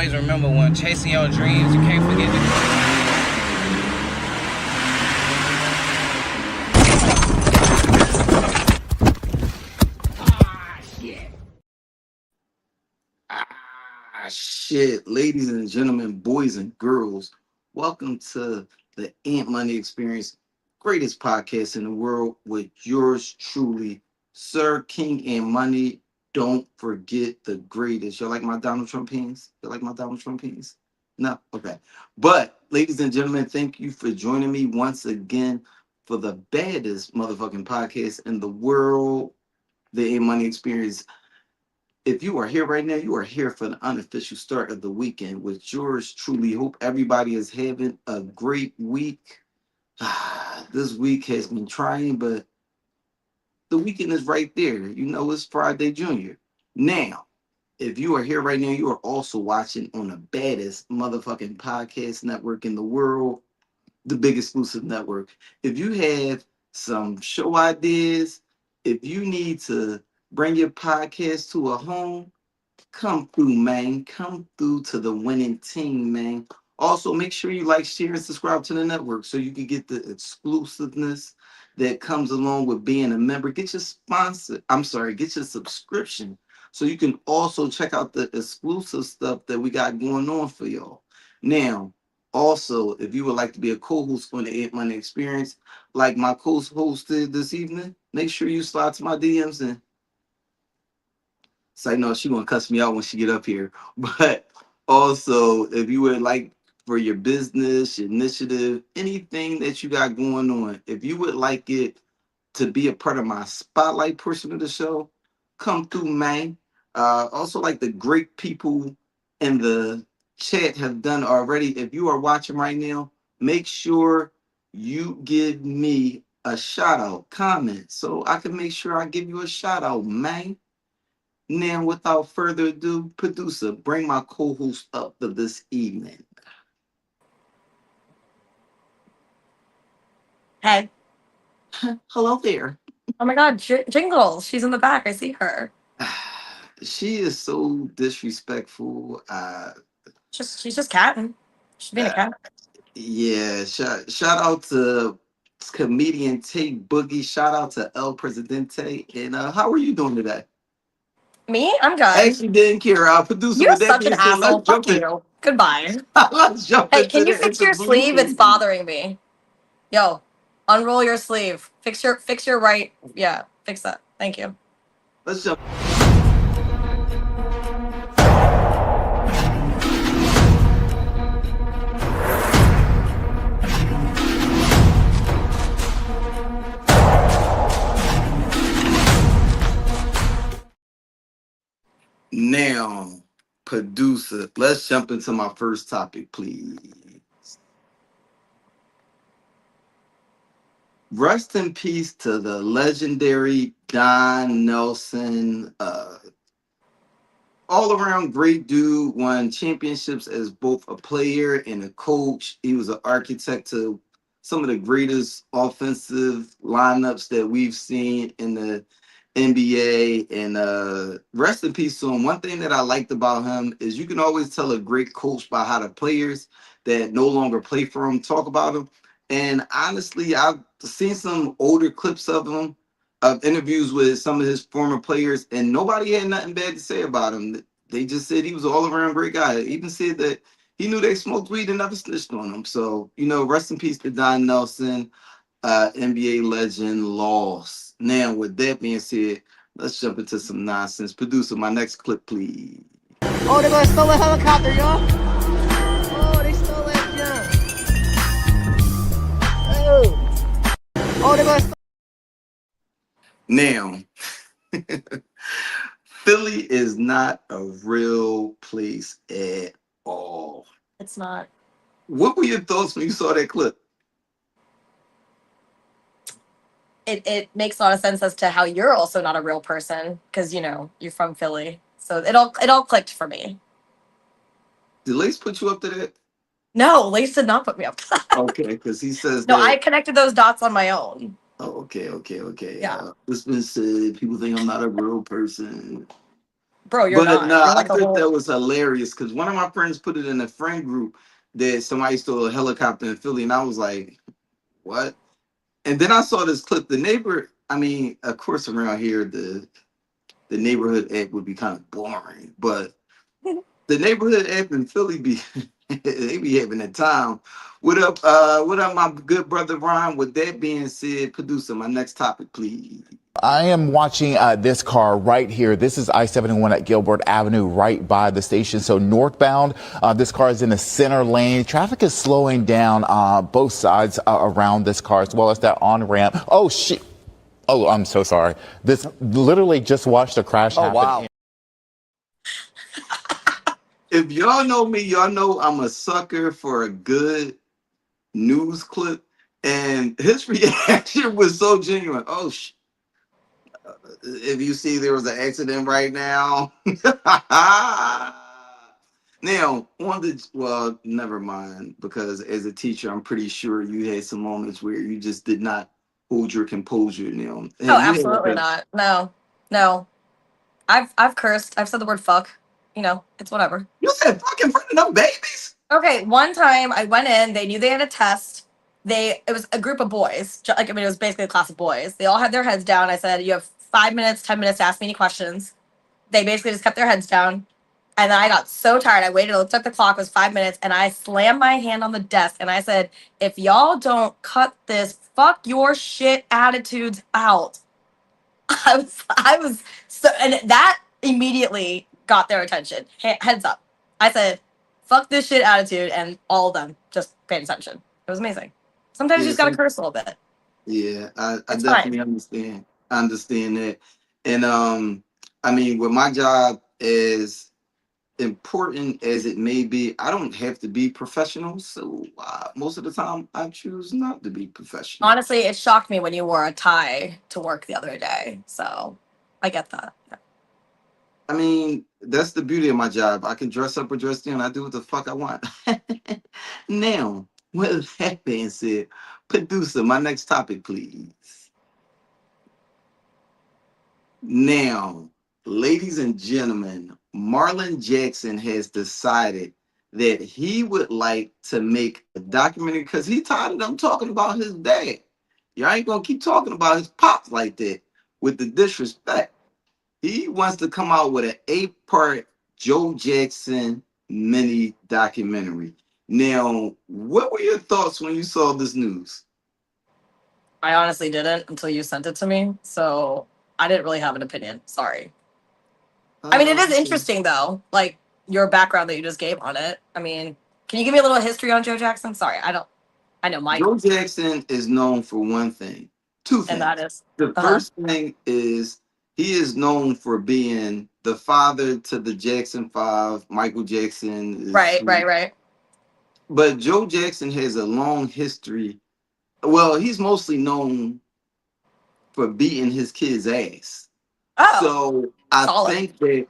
always remember when chasing your dreams, you can't forget the Shit, ladies and gentlemen, boys and girls, welcome to the Ant Money Experience, greatest podcast in the world with yours truly, Sir King and Money. Don't forget the greatest. You like my Donald Trump pins? You like my Donald Trump pins? No? Okay. But, ladies and gentlemen, thank you for joining me once again for the baddest motherfucking podcast in the world, the Ant Money Experience. If you are here right now, you are here for the unofficial start of the weekend with yours truly. Hope everybody is having a great week. This week has been trying, but the weekend is right there. You know, it's Friday Junior. Now, if you are here right now, you are also watching on the baddest motherfucking podcast network in the world, the big exclusive network. If you have some show ideas, if you need to bring your podcast to a home, come through, man. Come through to the winning team, man. Also, make sure you like, share, and subscribe to the network so you can get the exclusiveness that comes along with being a member. Get your get your subscription so you can also check out the exclusive stuff that we got going on for y'all. Now, also, if you would like to be a co-host on the 8 Money Experience, like my co-host did this evening, make sure you slide to my DMs and so I know she gonna cuss me out when she get up here. But also, if you would like for your business, your initiative, anything that you got going on, if you would like it to be a part of my spotlight portion of the show, come through, man. Also, like the great people in the chat have done already. If you are watching right now, make sure you give me a shout out comment so I can make sure I give you a shout out, man. Now, without further ado, producer, bring my co-host up for this evening. Hey. Hello there. Oh my God, Jingles. She's in the back. I see her. She is so disrespectful. She's just catting. She's being a Uh cat. yeah, shout out to comedian Tate Boogie. Shout out to El Presidente. And how are you doing today? Me? I'm good. Actually, didn't care. Producer, You're with that such an being said, asshole. Fuck you. Goodbye. Let's jump Hey, into can you the fix your sleeve? It's interlude. bothering me. Yo, unroll your sleeve. Fix your right. Yeah, fix that. Thank you. Let's jump. Now, producer, let's jump into my first topic, please. Rest in peace to the legendary Don Nelson. All around great dude, won championships as both a player and a coach. He was an architect to some of the greatest offensive lineups that we've seen in the NBA. And rest in peace to him. One thing that I liked about him is you can always tell a great coach by how the players that no longer play for him talk about him. And honestly, I've seen some older clips of him, of interviews with some of his former players, and nobody had nothing bad to say about him. They just said he was an all-around great guy. Even said that he knew they smoked weed and never snitched on him. So, rest in peace to Don Nelson, NBA legend, lost. Now, with that being said, let's jump into some nonsense. Producer, my next clip, please. Oh, they gonna steal a helicopter, y'all. Oh, they stole that junk. Oh, they gonna steal. Now, Philly is not a real place at all. It's not. What were your thoughts when you saw that clip? It makes a lot of sense as to how you're also not a real person because you're from Philly. So it all clicked for me. Did Lace put you up to that? No, Lace did not put me up to that. Okay, because he says No, I that. connected those dots on my own. Oh, okay. Yeah. It's been said people think I'm not a real person. bro, you're But not. nah, You're I like a thought that whole. was hilarious because one of my friends put it in a friend group that somebody stole a helicopter in Philly, and I was like, what? And then I saw this clip. The neighbor, I mean, of course, around here, the neighborhood app would be kind of boring, but the neighborhood app in Philly be they be having a time. What up, my good brother Ron? With that being said, producer, my next topic, please. I am watching this car right here. This is I-71 at Gilbert Avenue, right by the station. So northbound, this car is in the center lane. Traffic is slowing down both sides around this car, as well as that on-ramp. Oh, shit. Oh, I'm so sorry. This literally just watched a crash happen. wow. If y'all know me, y'all know I'm a sucker for a good news clip, and his reaction was so genuine. Oh, if you see there was an accident right now. Now, on the well, never mind, because as a teacher, I'm pretty sure you had some moments where you just did not hold your composure. Now, Oh, have you had like absolutely a not. No, no. I've cursed. I've said the word fuck. You know, it's whatever. you said fuck in front of them babies? Okay, one time I went in. They knew they had a test. It was a group of boys. Like I mean, it was basically a class of boys. They all had their heads down. I said, "You have 5 minutes, 10 minutes to ask me any questions." They basically just kept their heads down. And then I got so tired. I waited, looked at the clock, it was 5 minutes, and I slammed my hand on the desk and I said, if y'all don't cut this fuck your shit attitudes out. I was so, and that immediately got their attention. Heads up. I said, fuck this shit attitude, and all of them just paid attention. It was amazing. Sometimes you Yeah, just gotta curse a little bit. yeah, I It's fine. definitely understand. I understand that. And I mean, with my job as important as it may be, I don't have to be professional. So most of the time, I choose not to be professional. Honestly, it shocked me when you wore a tie to work the other day. So I get that. I mean, that's the beauty of my job. I can dress up or dress down. I do what the fuck I want. Now, with that being said, producer, my next topic, please. Now, ladies and gentlemen, Marlon Jackson has decided that he would like to make a documentary because he tired of them talking about his dad. You ain't gonna keep talking about his pops like that with the disrespect. He wants to come out with an 8-part Joe Jackson mini documentary. Now, what were your thoughts when you saw this news? I honestly didn't until you sent it to me. So I didn't really have an opinion. Sorry. I mean, it is Okay. interesting though, like your background that you just gave on it. I mean, can you give me a little history on Joe Jackson? Sorry, I don't. I know Mike, Joe Jackson is known for one thing, two and that things. is, The uh huh. first thing is he is known for being the father to the Jackson Five. Michael Jackson is, Right, right, right. but Joe Jackson has a long history. Well, he's mostly known for beating his kids' ass. Oh, So I solid. think that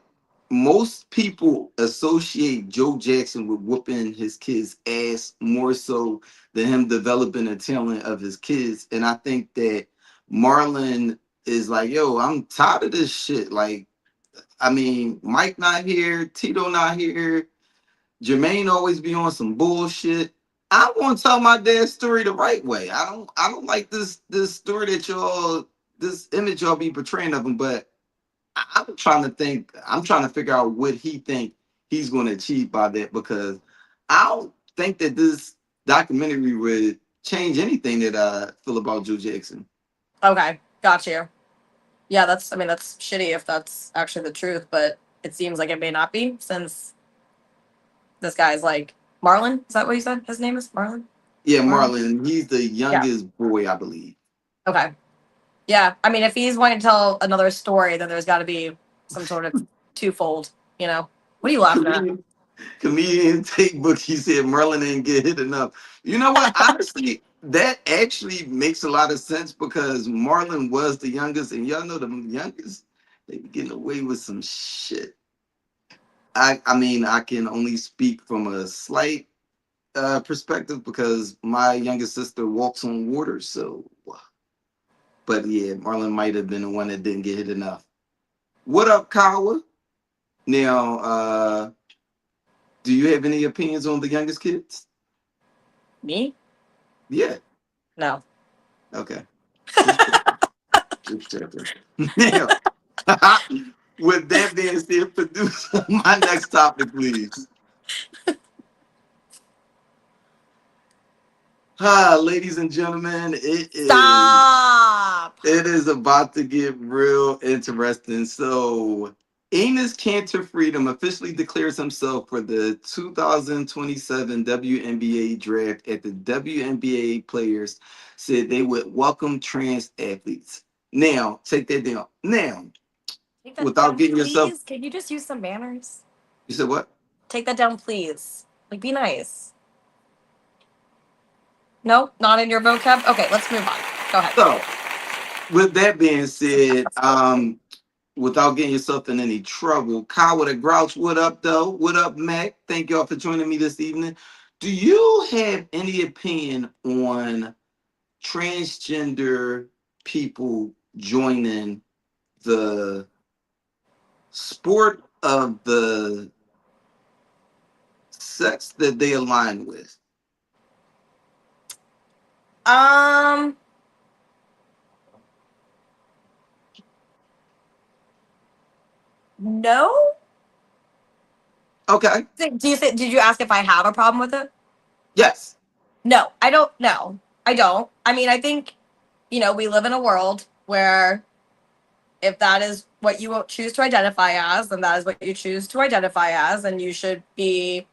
most people associate Joe Jackson with whooping his kids' ass more so than him developing a talent of his kids. And I think that Marlon is like, yo, I'm tired of this shit. Like, I mean, Mike not here, Tito not here, Jermaine always be on some bullshit. I want to tell my dad's story the right way. I don't like this story that y'all this image y'all be portraying of him, but I'm trying to think. I'm trying to figure out what he think he's going to achieve by that because I don't think that this documentary would change anything that I feel about Joe Jackson. Okay, got you. Yeah, that's. I mean, that's shitty if that's actually the truth, but it seems like it may not be since this guy's like Marlon. Is that what you said? His name is Marlon. Yeah, Marlon. Marlon. He's the Yeah. youngest boy, I believe. Okay. Yeah. I mean, if he's wanting to tell another story, then there's got to be some sort of twofold. You know. What are you laughing at? Comedian take book. He said Merlin didn't get hit enough. You know what? Honestly, that actually makes a lot of sense because Marlon was the youngest, and y'all know the youngest, they be getting away with some shit. I mean, I can only speak from a slight perspective because my youngest sister walks on water. So, but yeah, Marlon might have been the one that didn't get hit enough. What up, Kawa? Now, do you have any opinions on the youngest kids? Me? Yeah. No. Okay. Just checking. Just checking. Now, with that being said, produce my next topic, please. Ladies and gentlemen, Stop. it is about to get real interesting. So, Enes Kanter Freedom officially declares himself for the 2027 WNBA draft at the WNBA players said they would welcome trans athletes. Now, take that down. Now, Take that without down, getting yourself, please. Can you just use some manners? you said what? Take that down, please. Like, be nice. No, not in your vocab. Okay, let's move on. Go ahead. So, with that being said, without getting yourself in any trouble, Kyle with a grouch, what up, though? What up, Mac? Thank y'all for joining me this evening. Do you have any opinion on transgender people joining the sport of the sex that they align with? No. Okay. Did you ask if I have a problem with it? Yes. No, I don't. No, I don't. I mean, I think, we live in a world where if that is what you choose to identify as, then that is what you choose to identify as, and you should be,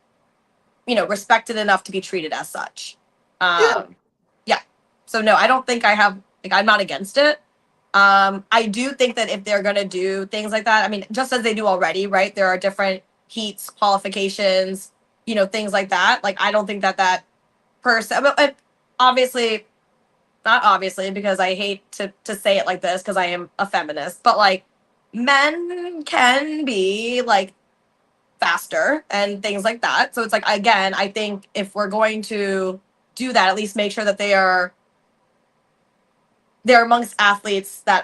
respected enough to be treated as such. Yeah. Yeah. So no, I don't think I have. Like, I'm not against it. I do think that if they're gonna do things like that, I mean, just as they do already, right? There are different heats, qualifications, things like that. Like, I don't think that person, but obviously, not obviously, because I hate to say it like this because I am a feminist, but like, men can be like faster and things like that. So it's like, again, I think if we're going to do that, at least make sure that they're amongst athletes that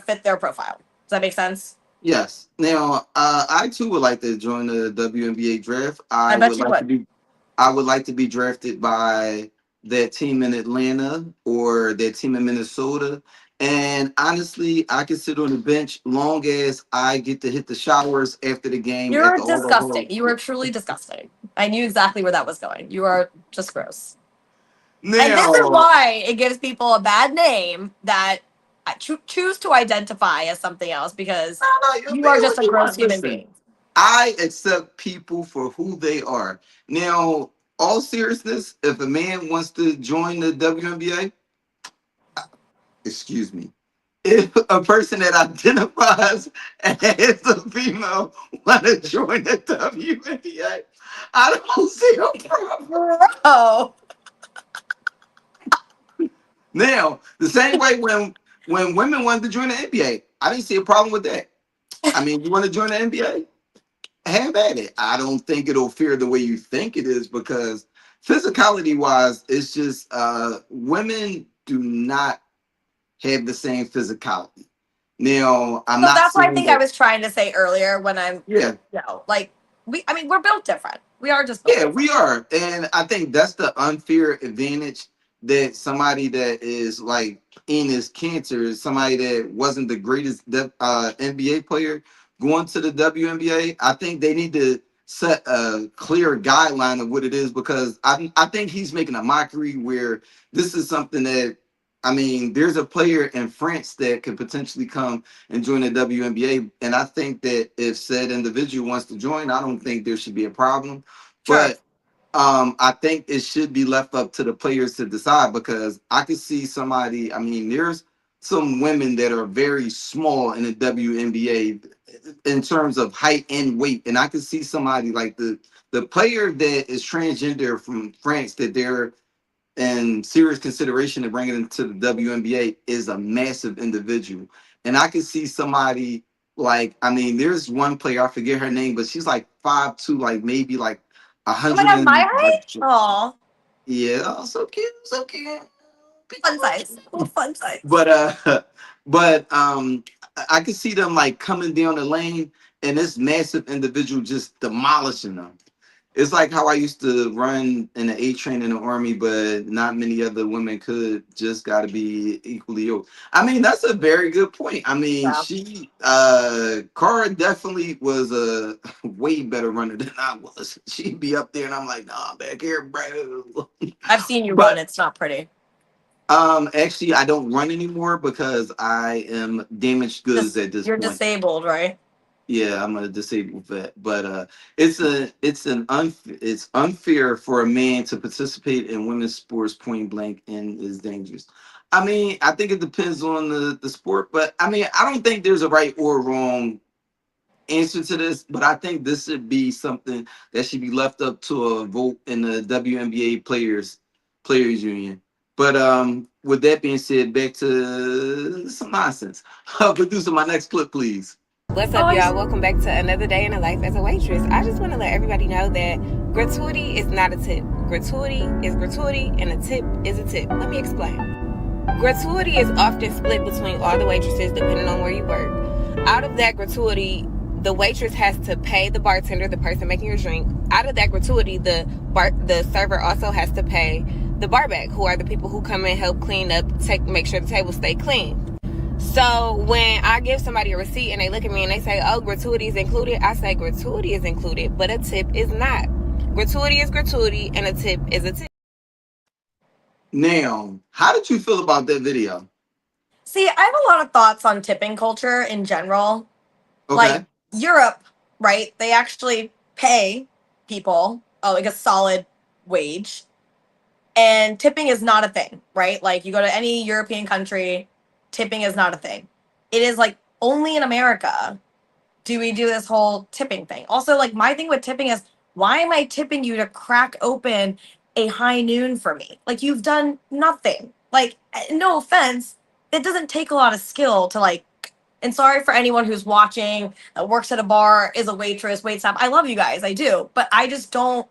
fit their profile. Does that make sense? Yes. Now, I too would like to join the WNBA draft. I bet you would. I would like to be drafted by that team in Atlanta or that team in Minnesota. And honestly, I can sit on the bench long as I get to hit the showers after the game You're after all the disgusting. whole. You are truly disgusting. I knew exactly where that was going. You are just gross. Now, And this is why it gives people a bad name that choose to identify as something else, because you are just a gross human being. I accept people for who they are. Now, all seriousness, if a man wants to join the WNBA, excuse me, if a person that identifies as a female want to join the WNBA, I don't see a problem. Oh, Now, the same way when women wanted to join the NBA, I didn't see a problem with that. I mean, you want to join the NBA? Have at it. I don't think it'll feel the way you think it is because physicality wise, it's just women do not have the same physicality. Now, I'm so not that's what I saying think I that, was trying to say earlier when I'm, yeah, like, we're built different. We are just built yeah, different. we are. And I think that's the unfair advantage that somebody that is like Enes Kanter, somebody that wasn't the greatest NBA player going to the WNBA. I think they need to set a clear guideline of what it is because I think he's making a mockery where this is something that I mean, there's a player in France that could potentially come and join the WNBA. And I think that if said individual wants to join, I don't think there should be a problem. Sure. But I think it should be left up to the players to decide because I could see somebody. I mean, there's some women that are very small in the WNBA in terms of height and weight, and I could see somebody like the player that is transgender from France that they're in serious consideration of bringing into the WNBA is a massive individual, and I could see somebody like I mean, there's one player I forget her name, but she's like 5'2", like maybe like Oh my 100 god, my and height? Oh, yeah, oh, so cute, so cute. fun size. Little fun size. But but I could see them like coming down the lane and this massive individual just demolishing them. It's like how I used to run in the A train in the army, but not many other women could. Just got to be equally yoked. I mean, that's a very good point. I mean, Yeah. Cara definitely was a way better runner than I was. She'd be up there, and I'm like, nah, back here, bro. I've seen you run. But It's not pretty. actually, I don't run anymore because I am damaged goods Just at this you're point. disabled, right? Yeah, I'm a disabled vet, but it's unfair for a man to participate in women's sports point blank and is dangerous. I mean, I think it depends on the sport, but I mean, I don't think there's a right or wrong answer to this, but I think this should be something that should be left up to a vote in the WNBA players union. But with that being said, back to some nonsense. Producer, my next clip, please. What's Oh, up, y'all? Welcome back to another day in the life as a waitress. I just want to let everybody know that gratuity is not a tip. Gratuity is gratuity, and a tip is a tip. Let me explain. Gratuity is often split between all the waitresses depending on where you work. Out of that gratuity, the waitress has to pay the bartender, the person making your drink. Out of that gratuity, the server also has to pay the barback, who are the people who come and help clean up, make sure the tables stay clean. So when I give somebody a receipt and they look at me and they say, oh, gratuity is included, I say gratuity is included, but a tip is not. Gratuity is gratuity, and a tip is a tip. Now, how did you feel about that video? See, I have a lot of thoughts on tipping culture in general. Like Okay. Europe, right? They actually pay people like a solid wage, and tipping is not a thing, right? Like you go to any European country, tipping is not a thing. It is like only in America do we do this whole tipping thing. Also, like my thing with tipping is, why am I tipping you to crack open a high noon for me? Like you've done nothing. Like no offense, it doesn't take a lot of skill to like. And sorry for anyone who's watching that works at a bar, is a waitress, wait staff. I love you guys, I do, but I just don't.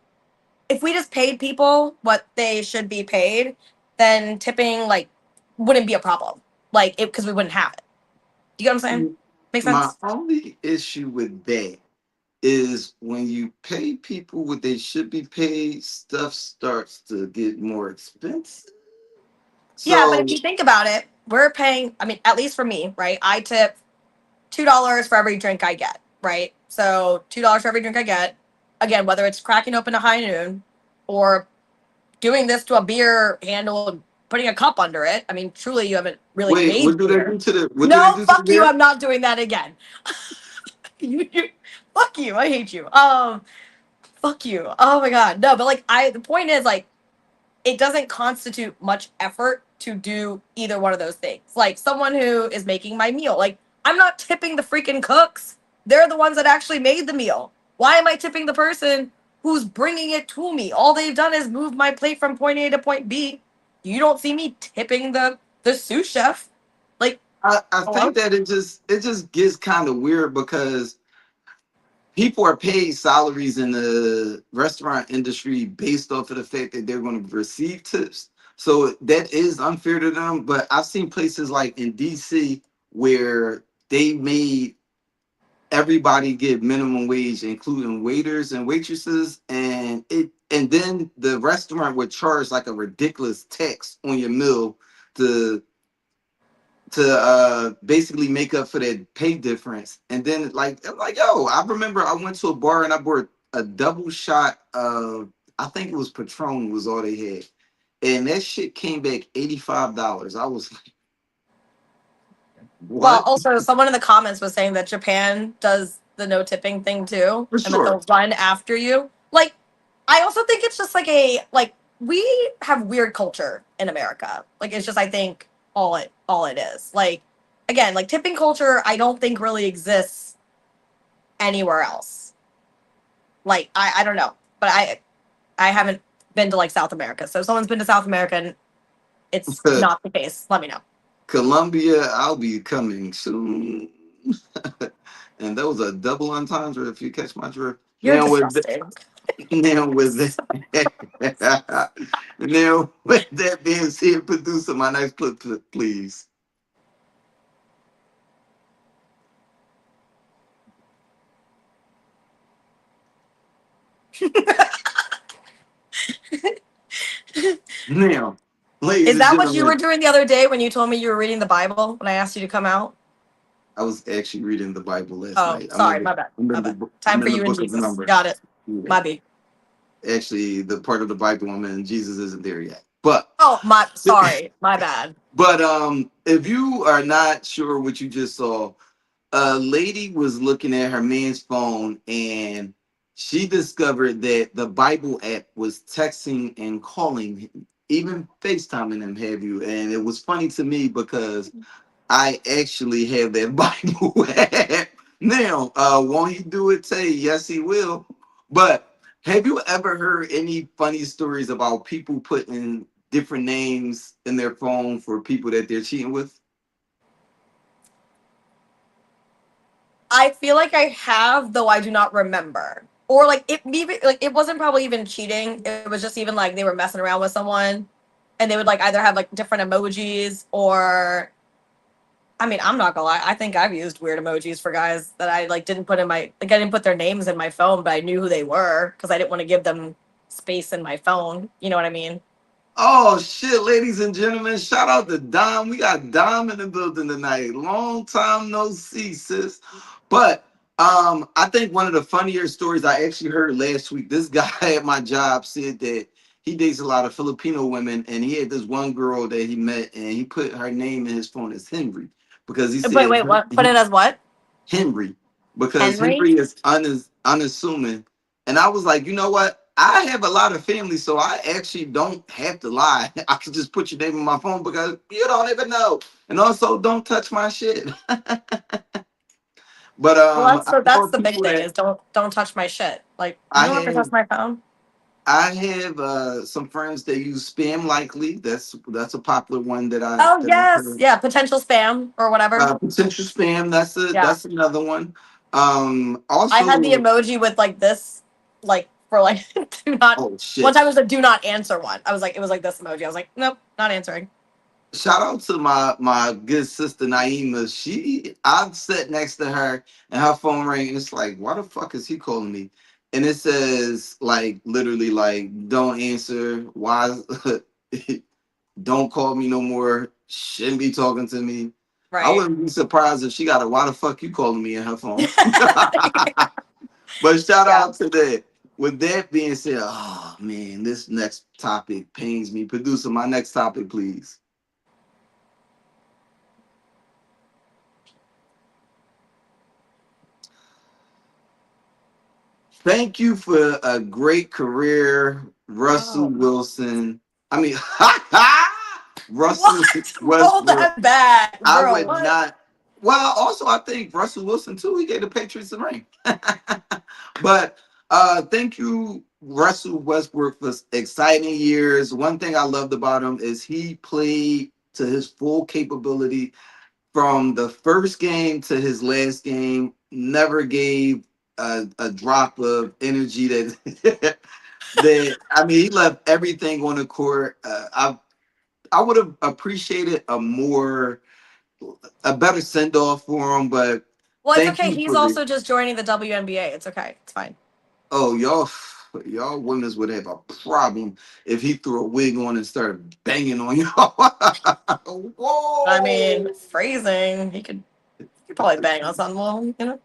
If we just paid people what they should be paid, then tipping like wouldn't be a problem. Like it, because we wouldn't have it. Do you get what I'm saying? Make My sense? only issue with that is when you pay people what they should be paid, stuff starts to get more expensive. Yeah, but if So you think about it, we're paying, I mean, at least for me, right? I tip $2 for every drink I get, right? So $2 for every drink I get. Again, whether it's cracking open a high noon or doing this to a beer handle and putting a cup under it. I mean, truly, you haven't really wait, made beer. what do they No, do to the fuck you. beer? I'm not doing that again. Fuck you. I hate you. Fuck you. Oh my god. No, but like, the point is like, it doesn't constitute much effort to do either one of those things. Like someone who is making my meal, like I'm not tipping the freaking cooks. They're the ones that actually made the meal. Why am I tipping the person who's bringing it to me? All they've done is move my plate from point A to point B. You don't see me tipping the sous chef. Like, I hello? think that it just gets kind of weird because people are paid salaries in the restaurant industry based off of the fact that they're going to receive tips. So that is unfair to them. But I've seen places like in DC where they made everybody get minimum wage, including waiters and waitresses, and then the restaurant would charge like a ridiculous tax on your meal to basically make up for that pay difference. And then like I'm like, yo, I remember I went to a bar and I bought a double shot of, I think it was Patron was all they had. And that shit came back $85. I was like, Well, what? also, someone in the comments was saying that Japan does the no tipping thing too, For and that sure. they'll run after you. Like, I also think it's just like we have weird culture in America. Like, it's just I think all it is. Like, again, like tipping culture, I don't think really exists anywhere else. Like, I don't know, but I haven't been to like South America. So if someone's been to South America and it's not the case, let me know. Colombia, I'll be coming soon. And that was a double entendre if you catch my drift. You're Now with disgusting. now with that, now with that being said, producer, my next clip, please. Now, ladies Is and that what you were gentlemen, doing the other day when you told me you were reading the Bible when I asked you to come out? I was actually reading the Bible last Oh, night. sorry, my bad. My bad. Time I'm for in the you and book of Jesus. Got Numbers. it. Yeah. My B. Actually, the part of the Bible I'm in, Jesus isn't there yet. But Oh, sorry, my bad. if you are not sure what you just saw, a lady was looking at her man's phone and she discovered that the Bible app was texting and calling him, even FaceTiming him, have you? And it was funny to me because I actually have that Bible app. Now, won't he do it? Say yes, he will. But have you ever heard any funny stories about people putting different names in their phone for people that they're cheating with? I feel like I have, though I do not remember. Or like it wasn't probably even cheating. It was just even like they were messing around with someone, and they would like either have like different emojis or. I mean, I'm not gonna lie. I think I've used weird emojis for guys that I like didn't put in my like I didn't put their names in my phone, but I knew who they were because I didn't want to give them space in my phone. You know what I mean? Oh shit, ladies and gentlemen, shout out to Dom. We got Dom in the building tonight. Long time no see, sis. But I think one of the funnier stories I actually heard last week, this guy at my job said that he dates a lot of Filipino women, and he had this one girl that he met, and he put her name in his phone as Henry because he Wait, said wait, what? Put it as what? Henry because Henry? Henry is unassuming. And I was like, you know what? I have a lot of family, so I actually don't have to lie. I can just put your name in my phone because you don't even know. And also, don't touch my shit. But Well, I that's know the big people thing that is don't touch my shit. Like you I don't have to touch have. my phone. I have some friends that use Spam Likely. That's a popular one Oh that I've yes, heard. yeah, potential spam or whatever. Potential spam. Yeah, That's another one. I had the Also, emoji with like this, like for like do not. oh One shit. time it was a do not answer one. I was like, it was like this emoji. I was like, nope, not answering. Shout out to my good sister Naima. I've sat next to her and her phone rang and it's like, why the fuck is he calling me? And it says like literally like don't answer. Why don't call me no more. Shouldn't be talking to me. I Right. wouldn't be surprised if she got a why the fuck you calling me in her phone. But shout Yeah. out to that. With that being said, oh man, this next topic pains me. Producer, my next topic, please. Thank you for a great career, Russell Oh, Wilson. I mean, Russell what? Roll Westbrook. that back, I bro. would What? not. Well, also, I think Russell Wilson, too, he gave the Patriots the ring. But thank you, Russell Westbrook, for exciting years. One thing I loved about him is he played to his full capability from the first game to his last game, never gave a drop of energy that that I mean he left everything on the court. I would have appreciated a better send off for him, but Well, it's thank okay. you He's for the also just joining the WNBA. It's okay. It's fine. oh y'all women's would have a problem if he threw a wig on and started banging on y'all. I Whoa. mean, phrasing. He could probably bang on someone. You know.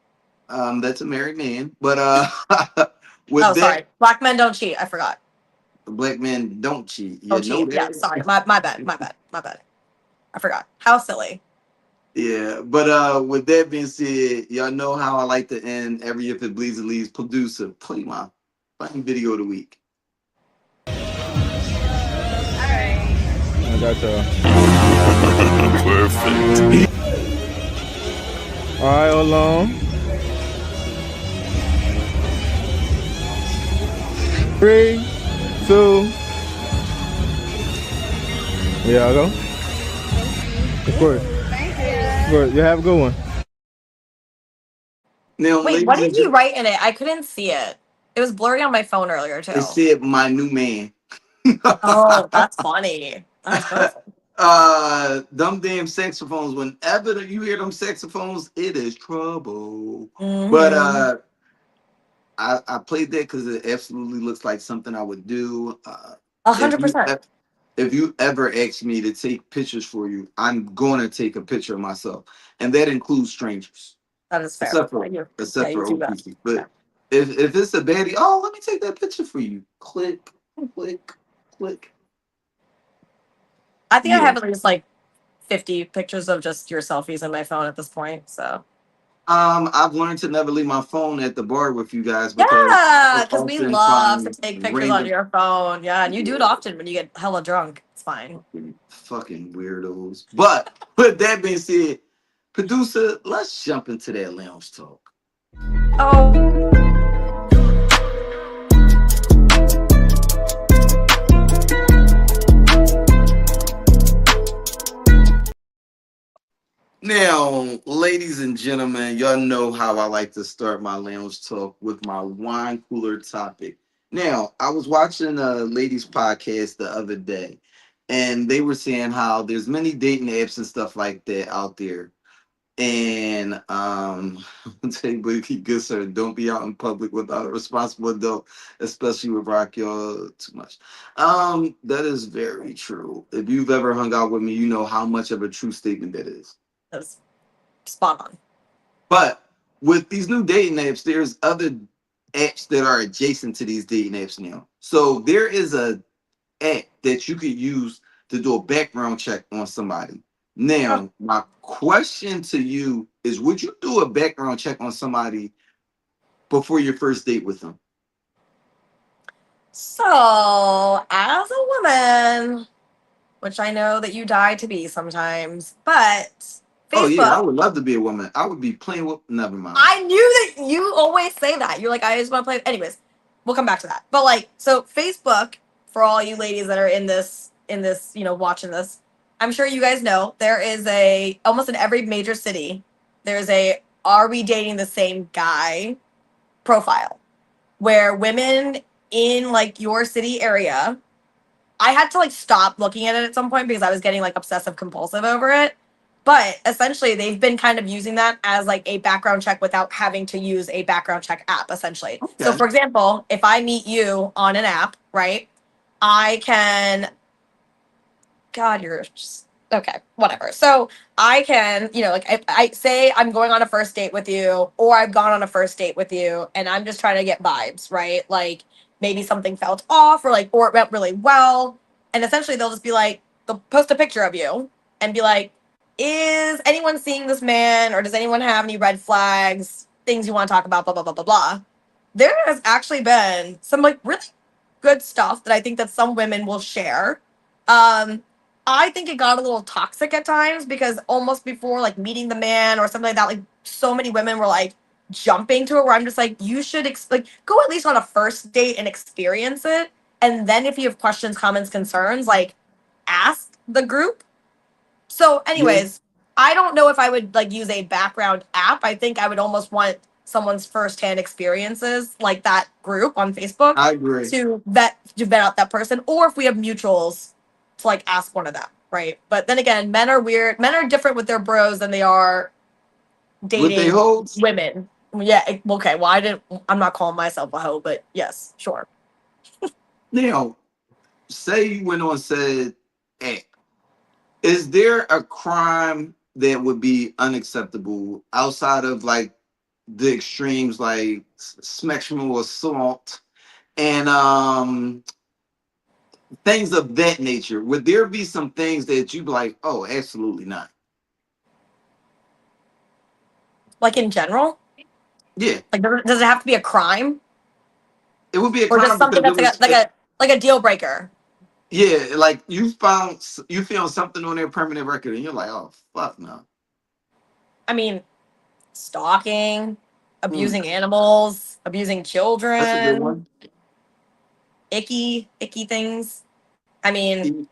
That's a married man. But Oh, with that, sorry. Black men don't cheat. I forgot. black men don't cheat. You Don't know cheat. Yeah. that? Sorry. My bad. My bad. My bad. I forgot. How silly. Yeah. But with that being said, y'all know how I like to end every If It Bleeds It Leaves. Producer, play my funny video of the week. I got y'all. Perfect. All right, hold on. 3, 2. Yeah, I go. Of course. Of course. You have a good one. Now, Wait, what ladies did and he gentlemen, write in it? I couldn't see it. It was blurry on my phone earlier too. it said my new man. Oh, that's funny. That's perfect. Them damn saxophones, whenever you hear them saxophones, it is trouble. But Mm-hmm. I played that because it absolutely looks like something I would do. If you 100%. if you ever ask me to take pictures for you, I'm gonna take a picture of myself, and that includes strangers, That is fair. except Yeah, for yeah, except you for do old that. people. Yeah. But if it's a baddie, oh, let me take that picture for you. Click, click, click. I think I Yeah. have at least like 50 pictures of just your selfies on my phone at this point. So I've learned to never leave my phone at the bar with you guys because I yeah, because we often love to find take pictures on random your phone. Yeah, and you do it often when you get hella drunk. It's fine. fucking weirdos. But with that being said, producer, let's jump into that lounge talk. Oh, Now, ladies and gentlemen, y'all know how I like to start my lounge talk with my wine cooler topic. Now, I was watching a ladies podcast the other day, and they were saying how there's many dating apps and stuff like that out there. And take good sir, don't be out in public without a responsible adult, especially with rock y'all too much. That is very true. If you've ever hung out with me, you know how much of a true statement that is. that's spot on. But with these new dating apps, there's other apps that are adjacent to these dating apps now. So there is a app that you could use to do a background check on somebody. Oh. Now, my question to you is, would you do a background check on somebody before your first date with them? So, as a woman, which I know that you die to be sometimes, but Oh yeah, I Facebook, would love to be a woman. I would be playing with. Never mind. I knew that you always say that. You're like, I just want to play. Anyways, we'll come back to that. But like, so Facebook, for all you ladies that are in this, watching this, I'm sure you guys know there is a almost in every major city, there's a "Are we dating the same guy?" profile where women in like your city area. I had to like stop looking at it at some point because I was getting like obsessive compulsive over it. But essentially, they've been kind of using that as like a background check without having to use a background check app, essentially. So, Okay. for example, if I meet you on an app, right, I can, God, you're just, okay, whatever. So, I can, like, if I say I'm going on a first date with you, or I've gone on a first date with you, and I'm just trying to get vibes, right? Like, maybe something felt off, or it went really well. And essentially, they'll just be like, they'll post a picture of you and be like, is anyone seeing this man, or does anyone have any red flags, things you want to talk about, blah, blah, blah, blah, blah. There has actually been some like really good stuff that I think that some women will share. Um, I think it got a little toxic at times because almost before like meeting the man or something like that, like so many women were like jumping to it where I'm just like, you should like go at least on a first date and experience it. And then if you have questions, comments, concerns, like ask the group. So, Yeah, anyways, I don't know if I would like use a background app. I think I would almost want someone's firsthand experiences, like that group on Facebook, I agree. to vet out that person, or if we have mutuals, to like ask one of them, right? But then again, men are weird. Men are different with their bros than they are What they dating hold women. Yeah. Okay. Well, I didn't. I'm not calling myself a hoe, but yes, sure. now. Say you went on said app. Is there a crime that would be unacceptable outside of like the extremes, like sexual assault and things of that nature? Would there be some things that you'd be like, oh, absolutely not? Like in general, Yeah, like does it have to be a crime it would be a or just crime something because it that's like was, a like a like a deal breaker? yeah, like you found something on their permanent record and you're like, oh, fuck no. I mean, stalking, Mm, abusing animals, abusing that's a good children, one. icky things. I mean,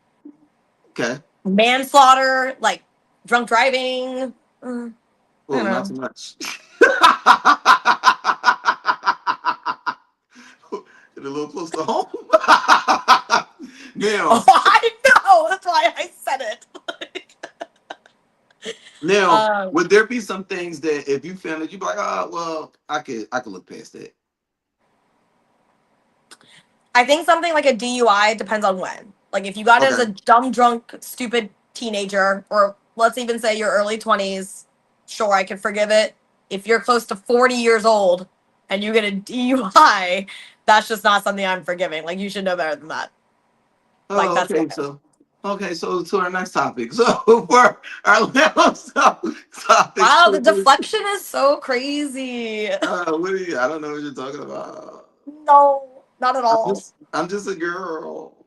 Okay. manslaughter, like drunk driving. I Well, don't not know. too much. Get a little close to home. Oh, now, I know. That's why I said it. now, um, would there be some things that if you found it, you'd be like, oh, well, I could look past that. I think something like a DUI depends on when. Like if you got it as a Okay. dumb, drunk, stupid teenager, or let's even say your early 20s, sure, I can forgive it. If you're close to 40 years old and you get a DUI, that's just not something I'm forgiving. Like you should know better than that. Like Oh, that's okay. wild. So to our next topic. So for our last topic, Wow, the deflection is so crazy. what do you? I don't know what you're talking about. No, not at all. I'm just a girl.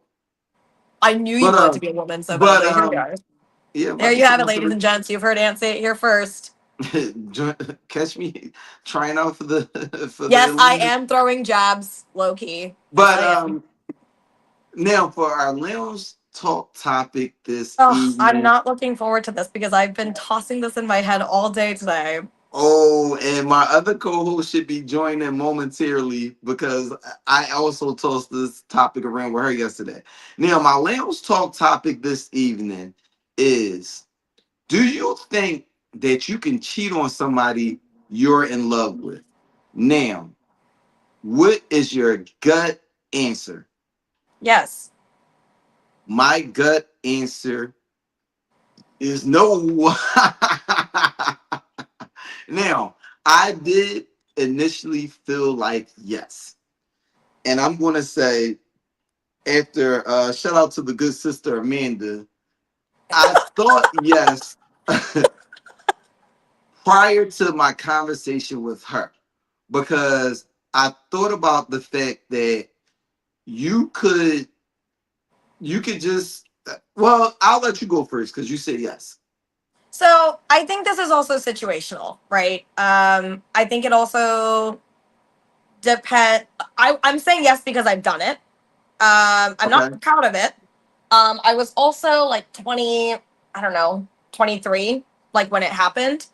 I knew you But wanted to be a woman so but badly. Here we are. yeah, There about to you have sign it, up for ladies and gents. You've heard Aunt say it here first. the catch me trying out for the for the Yes, I elite. am throwing jabs, low key. Yes, But I am. now for our lounge talk topic this Oh, I'm evening. not looking forward to this because I've been tossing this in my head all day today. Oh, and my other co-host should be joining momentarily because I also tossed this topic around with her yesterday. Now, my lounge talk topic this evening is: do you think that you can cheat on somebody you're in love with? Now, what is your gut answer? Yes. My gut answer is no. Now, I did initially feel like yes. And I'm going to say, after shout out to the good sister Amanda, I thought yes prior to my conversation with her because I thought about the fact that you could just well, I'll let you go first because you said yes. So I think this is also situational, right? I think it also depend. I'm saying yes because I've done it. I'm Okay. not proud of it. I was also like 20, I don't know, 23, like when it happened.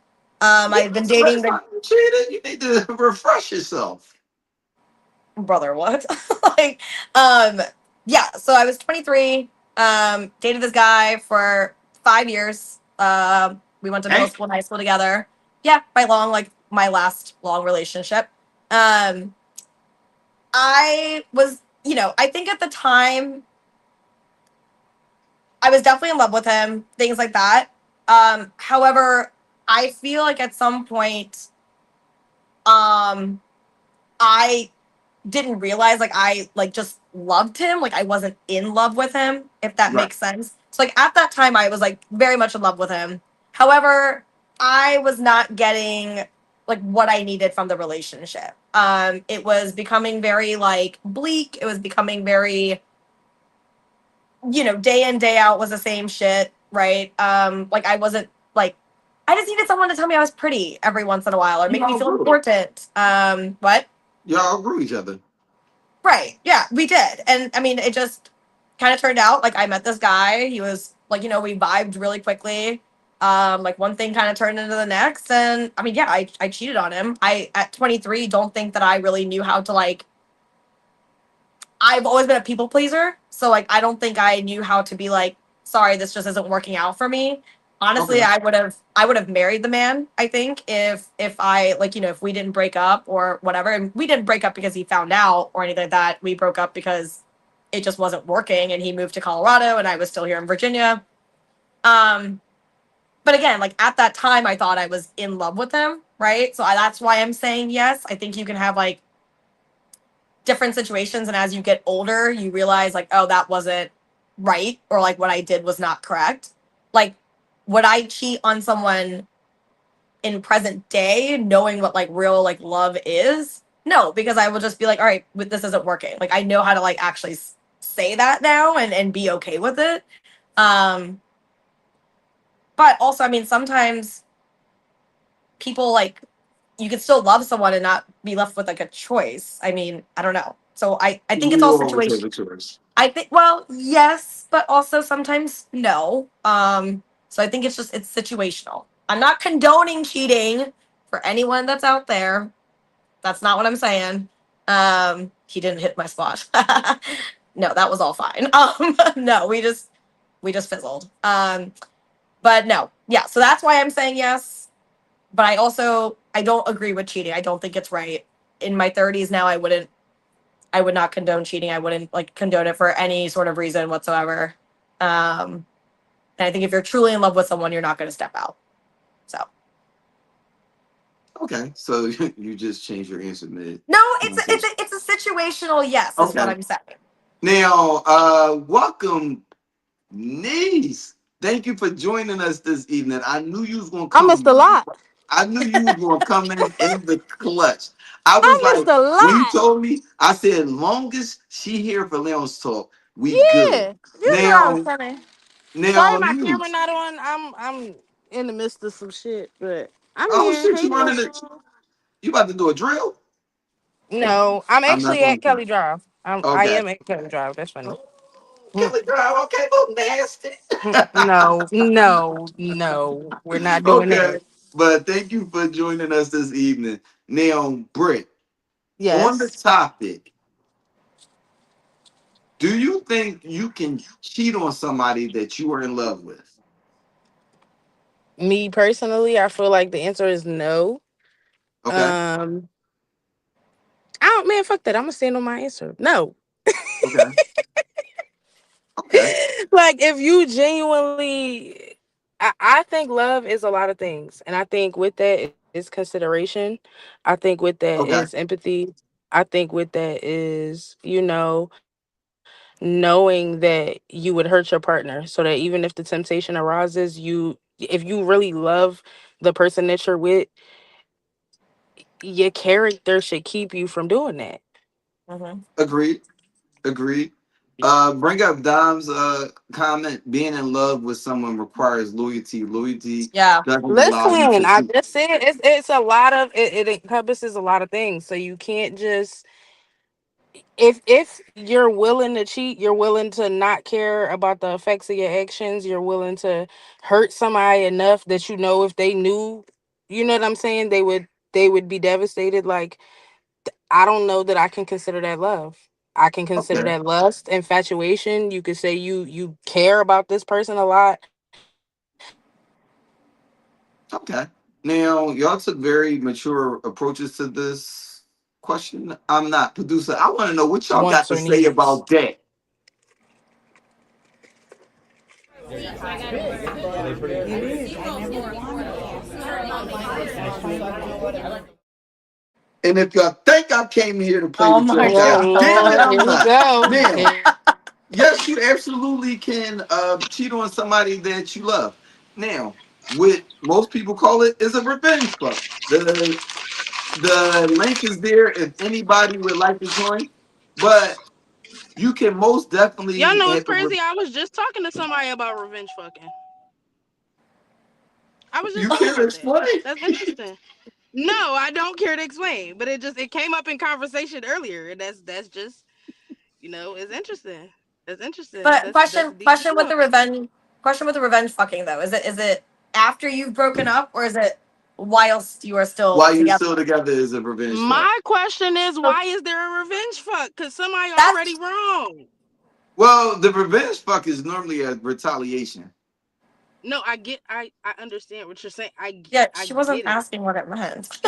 Yeah, I've been that's the dating last the time you cheated. You need to refresh yourself. brother, what? like, yeah, so I was 23, dated this guy for 5 years. We went to middle Hey, school and high school together. Yeah, by long, like my last long relationship. Um, I was, I think at the time I was definitely in love with him, things like that. However, I feel like at some point, I didn't realize like I like just loved him. Like I wasn't in love with him, if that right. makes sense. So like at that time I was like very much in love with him. However, I was not getting like what I needed from the relationship. It was becoming very like bleak. It was becoming very, day in, day out was the same shit, right? Like I wasn't like I just needed someone to tell me I was pretty every once in a while or You make me all feel grew. important. What? Y'all grew each other. Right. Yeah, we did. And I mean, it just kind of turned out like I met this guy. He was like, we vibed really quickly. Like one thing kind of turned into the next. And I mean, yeah, I cheated on him. I, at 23, don't think that I really knew how to like, I've always been a people pleaser. So like, I don't think I knew how to be like, sorry, this just isn't working out for me. Honestly, Okay. I would have married the man, I think, if I like, if we didn't break up or whatever. And we didn't break up because he found out or anything like that. We broke up because it just wasn't working and he moved to Colorado and I was still here in Virginia. Um, but again, like at that time I thought I was in love with him, right? So that's why I'm saying yes. I think you can have like different situations and as you get older, you realize like, oh, that wasn't right or like what I did was not correct. Like would I cheat on someone in present day knowing what like real like love is? No, because I will just be like, all right, but this isn't working. Like I know how to like actually say that now and be okay with it. um but also I mean sometimes people like you can still love someone and not be left with like a choice. I mean, I don't know. So I think it's We all always have situation. a choice. I think well, yes, but also sometimes no. So I think it's situational. I'm not condoning cheating for anyone that's out there. That's not what I'm saying. He didn't hit my spot. No, that was all fine. No, we just fizzled. But no. Yeah, so that's why I'm saying yes. But I don't agree with cheating. I don't think it's right. In my 30s now, I wouldn't I would not condone cheating. I wouldn't like condone it for any sort of reason whatsoever. And I think if you're truly in love with someone, you're not going to step out. So. Okay, so you just changed your answer mid. No, it's a situational yes, is what I'm saying. Now, welcome, niece. Thank you for joining us this evening. I knew you was gonna come. I missed a lot. I knew you was gonna come in the clutch. I was when you told me, I said, longest she here for Leon's talk, we good. Now, Sorry, my you. camera not on. I'm in the midst of some shit, but I'm Oh here. shit, Hey, you running it? You about to do a drill? no, I'm I'm not actually going at to. Kelly Drive. I Okay. am at Kelly Drive. That's funny. Kelly Drive, okay, look nasty. No, we're not doing Okay, that. but thank you for joining us this evening. Now, Britt, on the Yes, topic, do you think you can cheat on somebody that you are in love with? me personally, I feel like the answer is no. Okay. I don't, man, fuck that. I'm gonna stand on my answer. No. Okay. Okay. Like if you genuinely I think love is a lot of things. And I think with that is consideration. I think with that Okay. is empathy. I think with that is, knowing that you would hurt your partner so that even if the temptation arises, if you really love the person that you're with, your character should keep you from doing that. Agreed. Agreed. Bring up Dom's comment. Being in love with someone requires loyalty. Loyalty doesn't allow you Listen, to I cheat. just said it's a lot of it encompasses a lot of things. So you can't just if you're willing to cheat, you're willing to not care about the effects of your actions, you're willing to hurt somebody enough that if they knew, you know what I'm saying, they would be devastated. Like I don't know that I can consider that love. I can consider Okay. that lust, infatuation. You could say you care about this person a lot. Okay. Now, y'all took very mature approaches to this question. I'm not producer. I want to know what y'all got Wants to or say needs. about that. And if y'all think I came here to play Oh with my y'all, Oh god damn it, Lord, I'm here we not. go. Now, yes, you absolutely can cheat on somebody that you love. Now, what most people call it is a revenge fuck. The link is there if anybody would like to join. But you can most Y'all definitely know it's have crazy. I was just talking to somebody about revenge fucking. I was just you talking can about that. explain. That's interesting. No, I don't care to explain, but it came up in conversation earlier, and that's just it's interesting. It's interesting. But That's deep as fuck. question with the revenge fucking though. Is it after you've broken up or is it whilst you are still While you together? still together is a revenge fuck. My question is, So why is there a revenge fuck? Because somebody already that's wrong. Well, the revenge fuck is normally a retaliation. No, I understand what you're saying. yeah, I she wasn't get it. asking what it meant.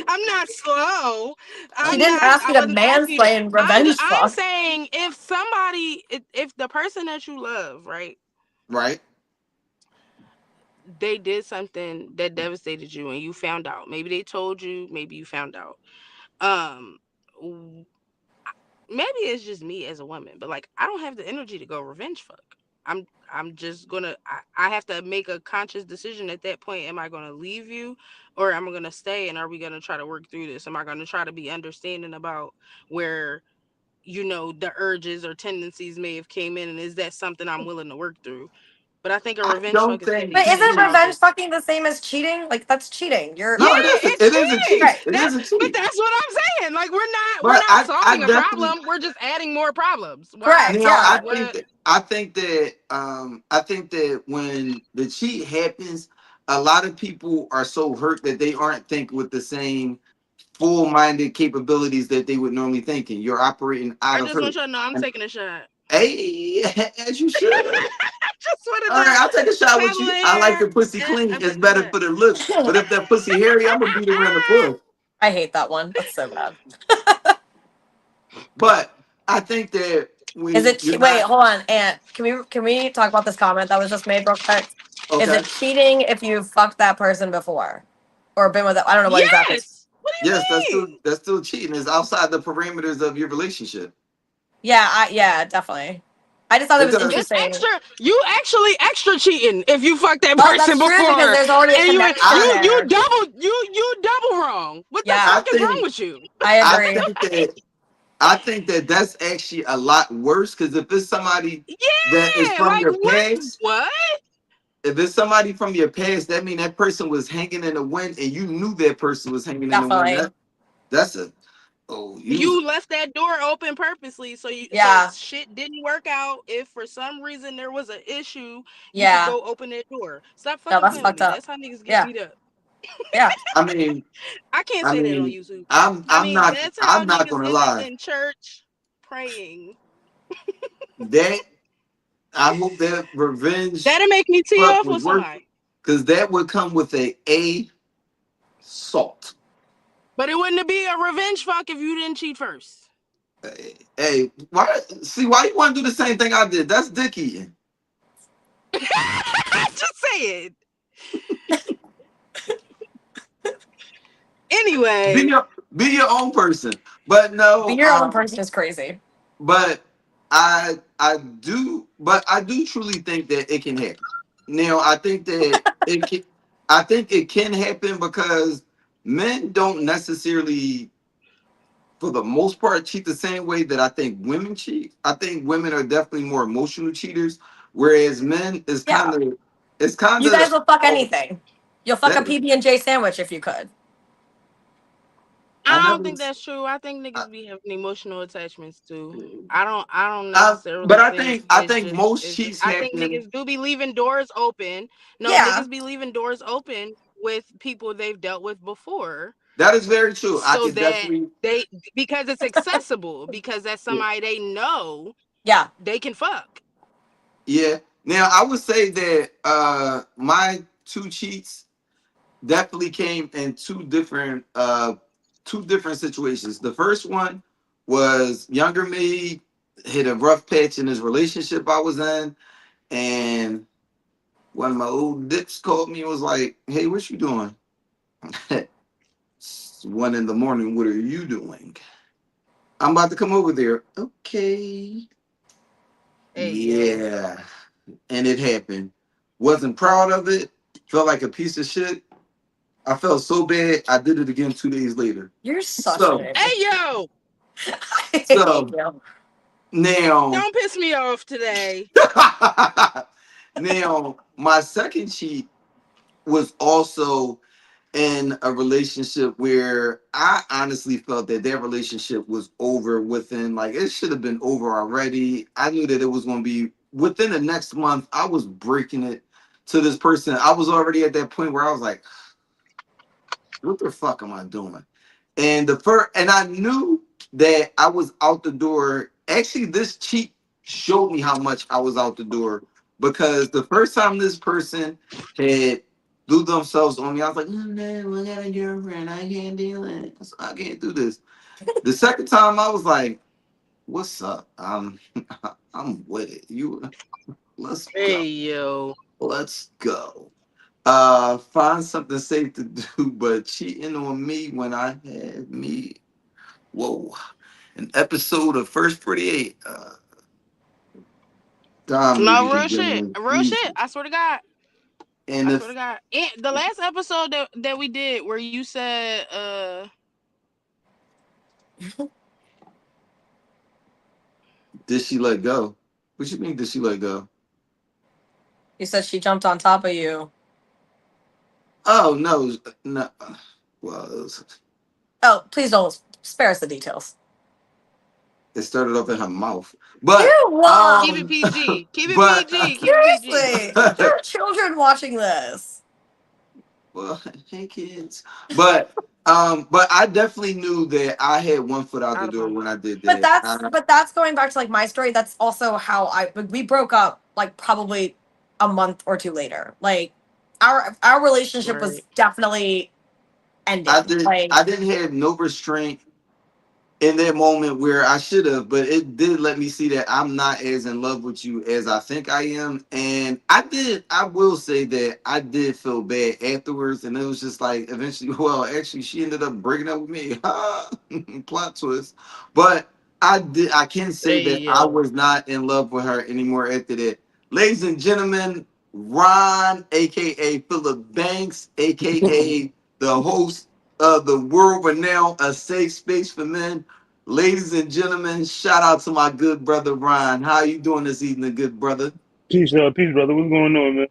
I'm not slow. She didn't ask I you to wasn't asking you. mansplain revenge I'm fuck. saying if somebody, if the person that you love, right, Right? they did something that devastated you and you found out. Maybe they told you, maybe you found out. Um Maybe it's just me as a woman, but like I don't have the energy to go revenge fuck. I'm just gonna I have to make a conscious decision at that point. Am I gonna leave you or am I gonna stay, and are we gonna try to work through this? Am I gonna try to be understanding about where the urges or tendencies may have came in, and is that something I'm willing to work through? But I think a I revenge don't fuck is think petty But and isn't cheating. revenge childish. fucking the same as cheating? Like that's cheating. You're No, Yeah, it isn't. it's It is a cheating. cheat. right. It That, is a but cheat. that's what I'm saying. Like we're But not I solving a definitely problem. We're just adding more problems. Correct. now Yeah. I think that when the cheat happens, a lot of people are so hurt that they aren't thinking with the same full-minded capabilities that they would normally think, and you're operating out I of just want hurt. y'all to know I'm And taking a shot. hey, as you should. I just wanted All right, to I'll take a shot with pebble you. in I like here. the pussy Yeah, clean. I'm It's taking a better shot. for the looks. But if that pussy hairy, I'm gonna beat around the bush. I hate that one. That's so bad. But I think that Is when it you're wait, not hold on, Aunt. Can we talk about this comment that was just made real quick? Is okay, it cheating if you fucked that person before? Or been with it? I don't know what exactly. Yes. What do yes, you mean? that's still cheating. It's outside the parameters of your relationship. Yeah, definitely. I just thought it was Because It's interesting. extra. You actually extra cheating if you fuck that Oh, person that's true because before, there's already a and you connection you you there. double you double wrong. What the Yeah, I fuck is wrong think with you? I I agree. think that I think that that's actually a lot worse because if it's somebody that is Yeah, from like your past, what? if it's somebody from your past, that means that person was hanging in the wind and you knew that person was hanging in the wind. Definitely. That's a oh you You left that door open purposely, so Yeah. shit didn't work out. If for some reason there was an issue, you could Yeah. go open that door. Stop No, fucking that's playing with fucked me. up. That's how niggas get Yeah. beat up. Yeah. I mean I can't I say that on mean YouTube. I I'm mean, not that's how I'm not niggas gonna end up lie. in church praying. That I hope that revenge That'll make me tee fuck off was with worth somebody. because that would come with a salt. But it wouldn't be a revenge fuck if you didn't cheat first. Hey, why? See, why you want to do the same thing I did? That's dick eating. Just saying. Anyway, Be your own person. But Being no, your own person is crazy. but I do truly think that it can happen. Now, I think it can happen because men don't necessarily, for the most part, cheat the same way that I think women cheat. I think women are definitely more emotional cheaters, whereas men is Yeah. it's kind You guys of will fuck oh anything. You'll fuck a that PB&J sandwich if you could. I I don't never. think that's true. I think niggas be having emotional attachments too. I, I don't necessarily but think I it's think just most it's just cheats I think happen. niggas do be leaving doors open. No, Yeah. niggas be leaving doors open with people they've dealt with before That is very true. I so could that definitely. they because it's accessible because that's Yeah. somebody they know Yeah. they can fuck. Yeah. Now I would say that my two cheats definitely came in two different situations. The first one was younger me hit a rough patch in his relationship I was in, and one of my old dicks called me and was like, "Hey, what you doing?" It's 1 a.m. What are you doing? I'm about to come over there. Okay. Hey yo. Yeah. And it happened. Wasn't proud of it. Felt like a piece of shit. I felt so bad. I did it again 2 days later. You're such an So, idiot. Hey yo. I hate so you. now, Don't piss me off today. now my second cheat was also in a relationship where I honestly felt that their relationship was over within, like, it should have been over already. I knew that it was going to be within the next month. I was breaking it to this person. I was already at that point where I was like, what the fuck am I doing? And I knew that I was out the door. Actually, this cheat showed me how much I was out the door because the first time this person had threw themselves on me, I was like, oh, no, I got a girlfriend. I can't deal it. So I can't do this. The second time, I was like, what's up? I'm with it. Let's Hey go. yo. Let's go. Find something safe to do, but cheating on me when I had me. Whoa. An episode of First 48. Dom, No ladies and real shit. gentlemen. Real shit. Jesus. I swear to God. And I swear to if God. And the last episode that we did where you said did she let go? What you mean did she let go? You said she jumped on top of you. Oh no, no. Well, Oh, please don't spare us the details. it started off in her mouth. But Ew! keep it PG. Keep it but PG. Keep it PG. Seriously, there are children watching this. well, hey kids. But I definitely knew that I had one foot out the Out of door pocket. when I did But that. that's going back to like my story. That's also how we broke up like probably a month or two later. Like our relationship was Right. definitely ending. Like I didn't have no restraint in that moment where I should have, but it did let me see that I'm not as in love with you as I think I am. And I will say that I did feel bad afterwards. And it was just like eventually, well, actually, she ended up breaking up with me. Plot twist. But I can say Hey that I yo. was not in love with her anymore after that. Ladies and gentlemen, Ron, aka Philip Banks, aka the host of the world renowned A Safe Space for Men. Ladies and gentlemen, shout out to my good brother Ron. How you doing this evening, good brother? Peace, brother. What's going on, man?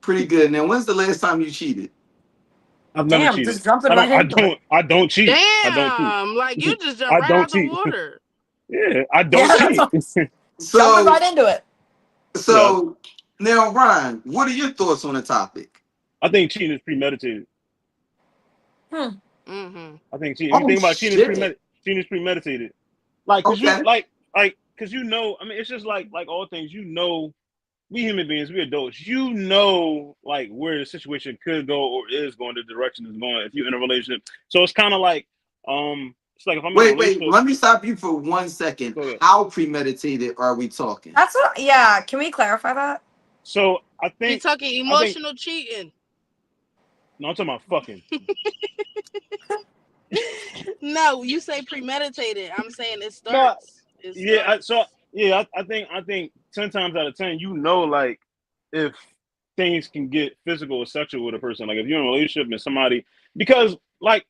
Pretty good. Now, when's the last time you cheated? I've never Damn, cheated. just jumping right into it. I don't cheat. I don't cheat. Damn, like you just jumped I right don't out the cheat. water. Yeah, I don't Yeah, that's cheat. all. Jumping So, right into it. Yeah, so now, Ron, what are your thoughts on the topic? I think cheating is premeditated. Hmm. Mm-hmm. I think cheating. If you Oh think about shit. cheating is premeditated. Like, cause you Okay. cause you know. I mean, it's just like all things. You know, we human beings, we adults. You know, like where the situation could go or is going, the direction is going. If you're in a relationship, so it's kind of like, it's like if I'm in a Wait. relationship. Let me stop you for 1 second. Go ahead. How premeditated are we talking? That's what. Yeah. Can we clarify that? So He talking I think emotional cheating. no, I'm talking about fucking. No, you say premeditated. I'm saying it No, starts. It yeah. starts. I think 10 times out of 10, you know, like if things can get physical or sexual with a person, like if you're in a relationship and somebody, because like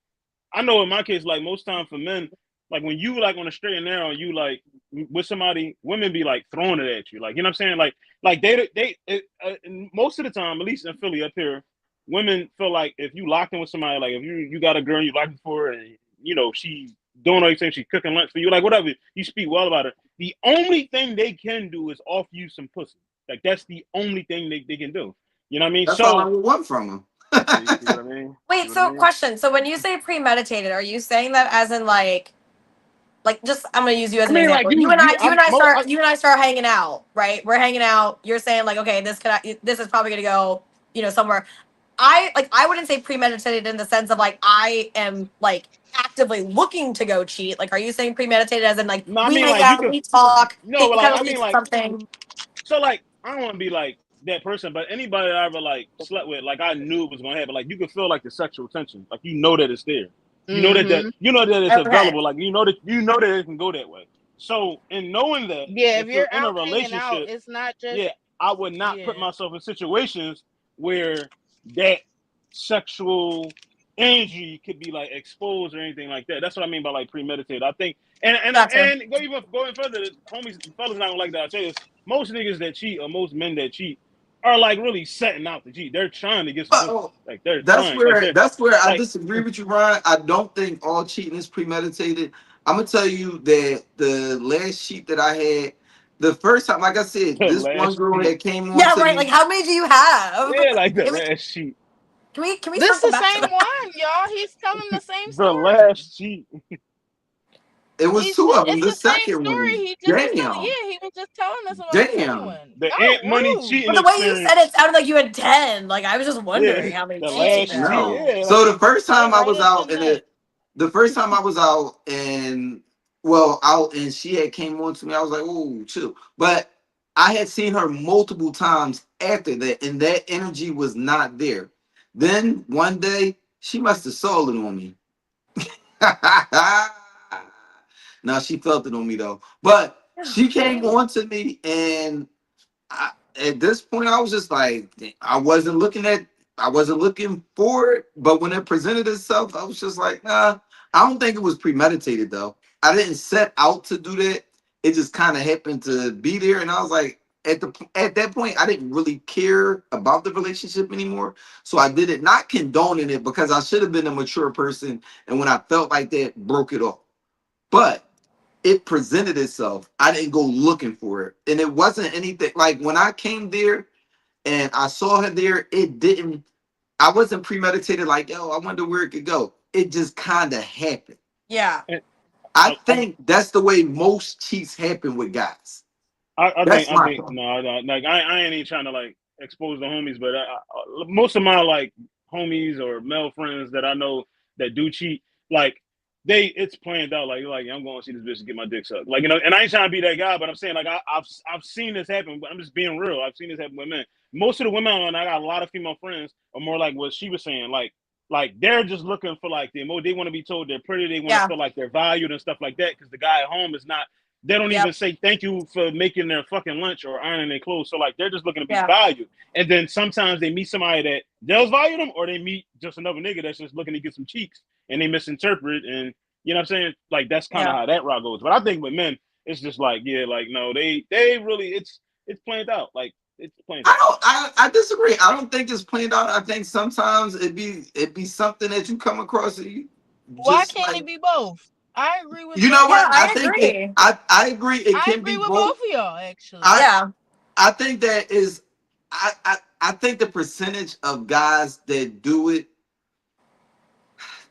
I know in my case, like most time for men, like when you like on a straight and narrow, you like with somebody, women be like throwing it at you, like you know what I'm saying, like most of the time, at least in Philly up here, women feel like if you locked in with somebody, like if you got a girl you locking for her and you know she doing all these things, she cooking lunch for you, like whatever, you speak well about her. The only thing they can do is offer you some pussy. Like that's the only thing they can do. You know what I mean? That's all I So would want from him. see what I mean? See Wait. what I So, mean? question. So, when you say premeditated, are you saying that as in like just I'm gonna use you as I an mean, like example. You and I, I'm mo- I, you and I start hanging out, right? We're hanging out. You're saying like, okay, this is probably gonna go, somewhere. I wouldn't say premeditated in the sense of like I am like actively looking to go cheat. Like, are you saying premeditated as in like no, I we mean hang like you out, could we talk, no, it but like kind I of mean leads to like something? so like I don't want to be like that person, but anybody that I ever like slept with, like I knew it was gonna happen. Like you can feel like the sexual tension, like you know that it's there. Mm-hmm. You know that it's Okay. available. Like you know that it can go that way. So in knowing that, Yeah, if if we're you're in a out hanging out, relationship, it's not just yeah, I would not put yeah. myself in situations where that sexual energy could be like exposed or anything like that. That's what I mean by like premeditated. I think, Gotcha. and going further, homies, fellas not gonna like that. I say this: most niggas that cheat or most men that cheat are like really setting out to cheat. They're trying to get some pussy. Well, Like they're that's trying. Like where they're that's where I like disagree with you, Ryan. I don't think all cheating is premeditated. I'm gonna tell you that the last cheat that I had, the first time, like I said, the this one last girl cheat. had came on Yeah, to right. me. Like, how many do you have? Yeah, like the Can we last cheat. This circle the back to same that? one, y'all. He's telling the same The story. last cheat. It was two of them. It's The the same second story. one, He just was telling. damn, Yeah, he was just telling us about the second damn. one. The Ant Money Y'all rude. cheating But the way you said it experience. sounded like you had 10. Like, I was just Yeah, wondering how many the cheats Hey, you've last had. cheat. No. Yeah, So like the first hey, time I write was us out a in note. the first time I was out and out and she had came on to me, I was like, oh, chill. But I had seen her multiple times after that, and that energy was not there. Then one day she must have saw it on me. Now she felt it on me though. But she came Oh. on to me and at this point, I was just like, I wasn't looking for it. But when it presented itself, I was just like, nah. I don't think it was premeditated though. I didn't set out to do that. It just kind of happened to be there, and I was like, at that point, I didn't really care about the relationship anymore. So I did it, not condoning it, because I should have been a mature person, and when I felt like that, broke it off. But it presented itself. I didn't go looking for it. And it wasn't anything like when I came there and I saw her there, I wasn't premeditated like, yo, I wonder where it could go. It just kind of happened. Yeah. and I I think that's the way most cheats happen with guys. That's I my think thought. no, like I ain't even trying to like expose the homies, but most of my like homies or male friends that I know that do cheat, like it's planned out. Like I'm going to see this bitch and get my dick sucked. Like, you know, and I ain't trying to be that guy, but I'm saying like I've seen this happen. But I'm just being real. I've seen this happen with men. Most of the women, and I got a lot of female friends, are more like what she was saying. Like they're just looking for like they want to be told they're pretty. They want to feel like they're valued and stuff like that. Because the guy at home is not. They don't even say thank you for making their fucking lunch or ironing their clothes. So like they're just looking to be valued. And then sometimes they meet somebody that does value them, or they meet just another nigga that's just looking to get some cheeks and they misinterpret. And you know what I'm saying? Like that's kind of how that route goes. But I think with men, it's just like like no, they really it's planned out. Like it's planned out. I disagree. I don't think it's planned out. I think sometimes it be something that you come across and you Why can't it be both? I agree with you know what? I think agree. I agree. It I can agree be with both of y'all, actually. I think that is I think the percentage of guys that do it.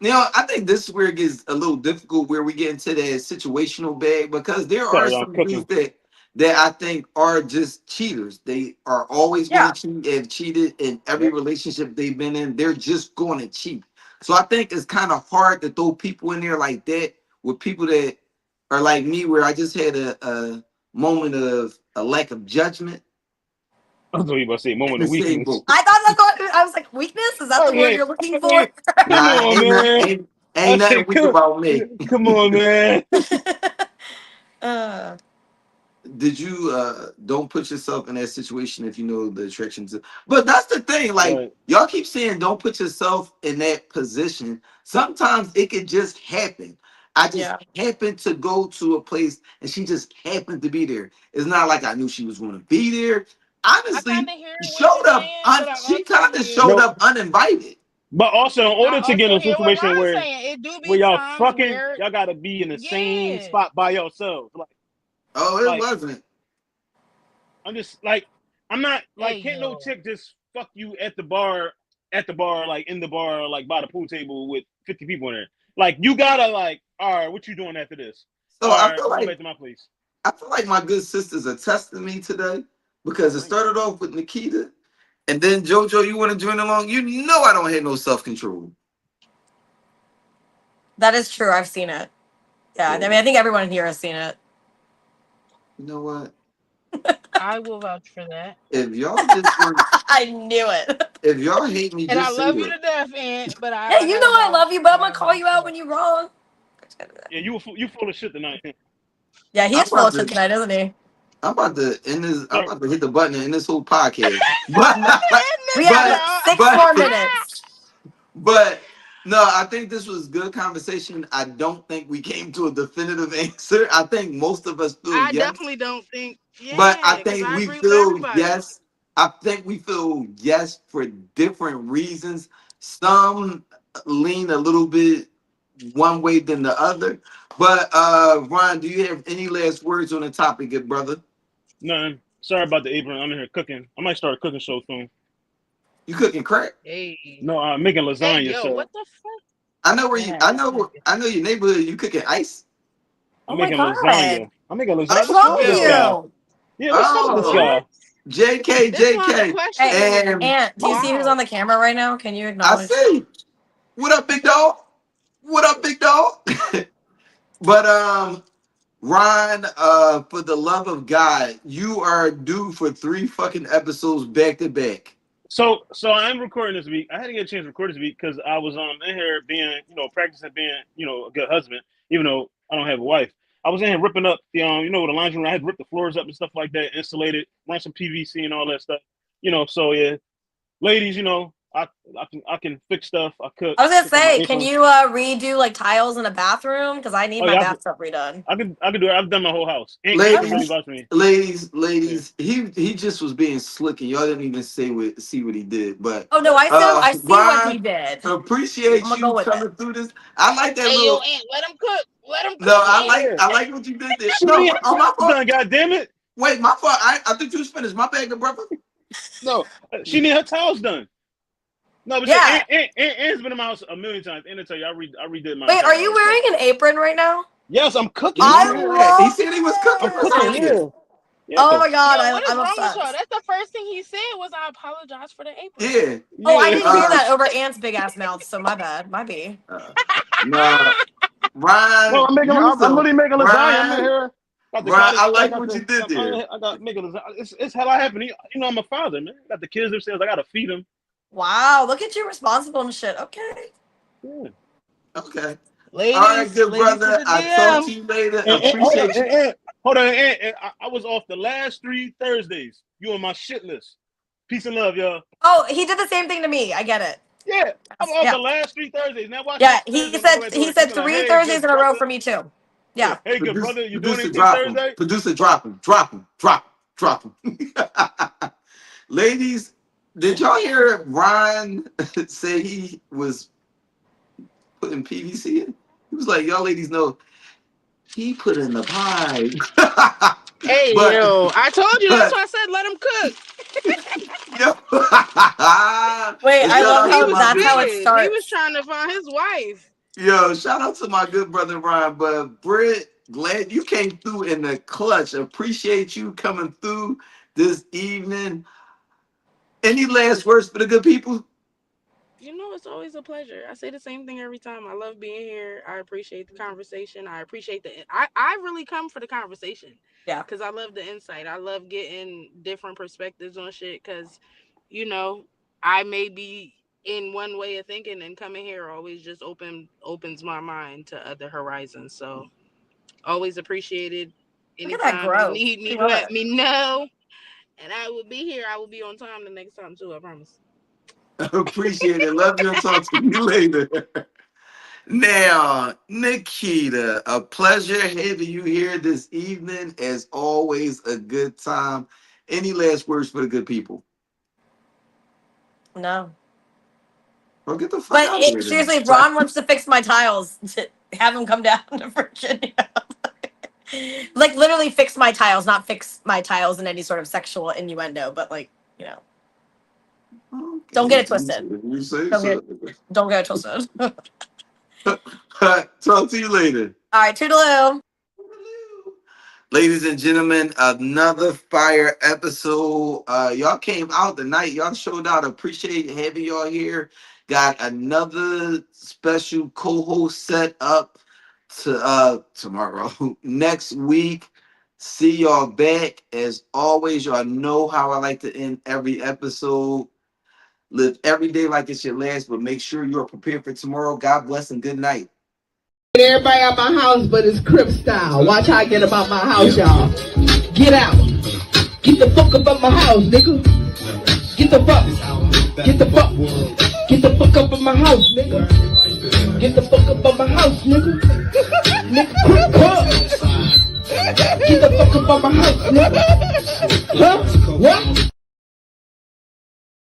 You know, I think this is where it gets a little difficult, where we get into that situational bag, because there are some dudes that I think are just cheaters. They are always going to cheat, have cheated in every relationship they've been in. They're just going to cheat. So I think it's kind of hard to throw people in there like that with people that are like me, where I just had a moment of a lack of judgment. I was about to say moment of weakness. I thought that's what I was like. Weakness, is that the word you're looking for? Nah, ain't nothing weak about me. Come on, man. Did you don't put yourself in that situation if you know the attractions? But that's the thing. Like y'all keep saying, don't put yourself in that position. Sometimes it could just happen. I just happened to go to a place and she just happened to be there. It's not like I knew she was going to be there. Honestly, showed up. She kind of showed up uninvited. But also, in order to get in a situation where it do be y'all times fucking, where y'all gotta be in the same spot by yourselves. Like, it wasn't. I'm just like, I'm not like, can't no chick just fuck you at the bar, like in the bar, like by the pool table with 50 people in there. Like, you gotta like, all right, what you doing after this? So all I right, feel like back to my place. I feel like my good sisters are testing me today, because it started off with Nikita, and then JoJo, you want to join along? You know I don't have no self-control. That is true. I've seen it. Yeah, I mean, I think everyone here has seen it. You know what? I will vouch for that. If y'all just I knew it. If y'all hate me, and just I love say you to death, Aunt. But yeah, you know I love you, but I'm gonna call you out when you're wrong. Yeah, you full of shit tonight. Yeah, he's full of shit tonight, isn't he? I'm about to end this. I'm about to hit the button and end this whole podcast. We have 6 more minutes. But no, I think this was good conversation. I don't think we came to a definitive answer. I think most of us feel I yes. definitely don't think. Yeah, but I think we feel yes. I think we feel yes for different reasons. Some lean a little bit one way than the other. But Ron, do you have any last words on the topic, good brother? None. Sorry about the apron. I'm in here cooking. I might start a cooking show soon. You cooking crack? Hey. No, I'm making lasagna. Hey, yo, so what the fuck? I know where you. I know your neighborhood. You cooking ice? I'm making lasagna. I'm making lasagna. What's wrong with you? Yeah, what's wrong with this guy? JK. Hey, Aunt, do you see who's on the camera right now? Can you acknowledge? I see. What up, big dog? What up, big dog? But Ron, for the love of God, you are due for 3 fucking episodes back to back. So I'm recording this week. I had to get a chance to record this week because I was in here being, practicing being, a good husband, even though I don't have a wife. I was in here ripping up the the laundry room. I had to rip the floors up and stuff like that, insulated, run some PVC and all that stuff. So yeah, ladies, I can fix stuff. I cook. I was gonna say, can you redo like tiles in a bathroom? Because I need my bathtub redone. I can do it. I've done my whole house. Ladies, he just was being slick, and y'all didn't even see what he did. But oh no, I see what he did. Appreciate you coming through this. I like that little. Yo, Aunt, let him cook. Let him cook. No, I like what you did there. No, my fault. God damn it! Wait, my fault. I think you was finished. My bad, good brother. No, she need her towels done. No, but yeah, Aunt's been in my house a million times. And I tell you, I redid my. Wait, are you wearing an apron right now? Yes, I'm cooking. He said he was cooking. I'm cooking. Yeah. Oh my God, I'm obsessed. That's the first thing he said was I apologize for the apron. Yeah. Oh, I didn't hear that over Aunt's big ass mouth. So my bad. My B. No, Ron, No, I'm literally making lasagna. I'm in Ron, here. Got the Ron, I cottage. like what you did there. I got making lasagna. It's hell I happen. You know, I'm a father, man. Got the kids upstairs. I gotta feed them. Wow, look at you, responsible and shit. Okay. Yeah. Okay. Ladies, All right, good ladies to brother. the I'll talk to you later. Appreciate you. Hold on. I was off the last 3 Thursdays. You on my shit list. Peace and love, y'all. Oh, he did the same thing to me. I get it. Yeah, I'm off the last 3 Thursdays. Now watch Yeah, this he Thursday. said 3 Thursdays in a row for me too. Yeah. Hey, good brother, you doing anything drop Thursday? him. Producer, drop him. Ladies, did y'all hear Ron say he was putting PVC in? He was like, y'all ladies know he put in the pie. Hey, yo, I told you. That's why I said let him cook. Wait, I love how that's how it starts. He was trying to find his wife. Yo, shout out to my good brother Ron. But Britt, glad you came through in the clutch. Appreciate you coming through this evening. Any last words for the good people? You know, it's always a pleasure. I say the same thing every time. I love being here. I appreciate the conversation. I appreciate I really come for the conversation. Yeah. Because I love the insight. I love getting different perspectives on shit. Because, you know, I may be in one way of thinking, and coming here always just opens my mind to other horizons. So always appreciated. Anytime you need me, let me know. And I will be here. I will be on time the next time too, I promise. Appreciate it. Love you and talk to you later. Now, Nikita, a pleasure having you here this evening. As always, a good time. Any last words for the good people? No. Well, get the fuck but out of here. Seriously, if Ron wants to fix my tiles, have him come down to Virginia. Like literally fix my tiles, not fix my tiles in any sort of sexual innuendo, but like, you know. Okay. Don't get it twisted. You say don't get it twisted. Talk to you later. All right, toodaloo. Ladies and gentlemen, another fire episode. Y'all came out tonight. Y'all showed out. Appreciate having y'all here. Got another special co-host set up to tomorrow. Next week. See y'all back. As always, y'all know how I like to end every episode. Live every day like it's your last, but make sure you're prepared for tomorrow. God bless and good night. Everybody at my house, but it's Crip style. Watch how I get about my house, y'all. Get out. Get the fuck up out my house, nigga. Get the fuck. Get the fuck. Get the fuck up in my house, nigga. Get the fuck up out my house, nigga. Nigga, quick up. Get the fuck up out my house, nigga. Huh? What?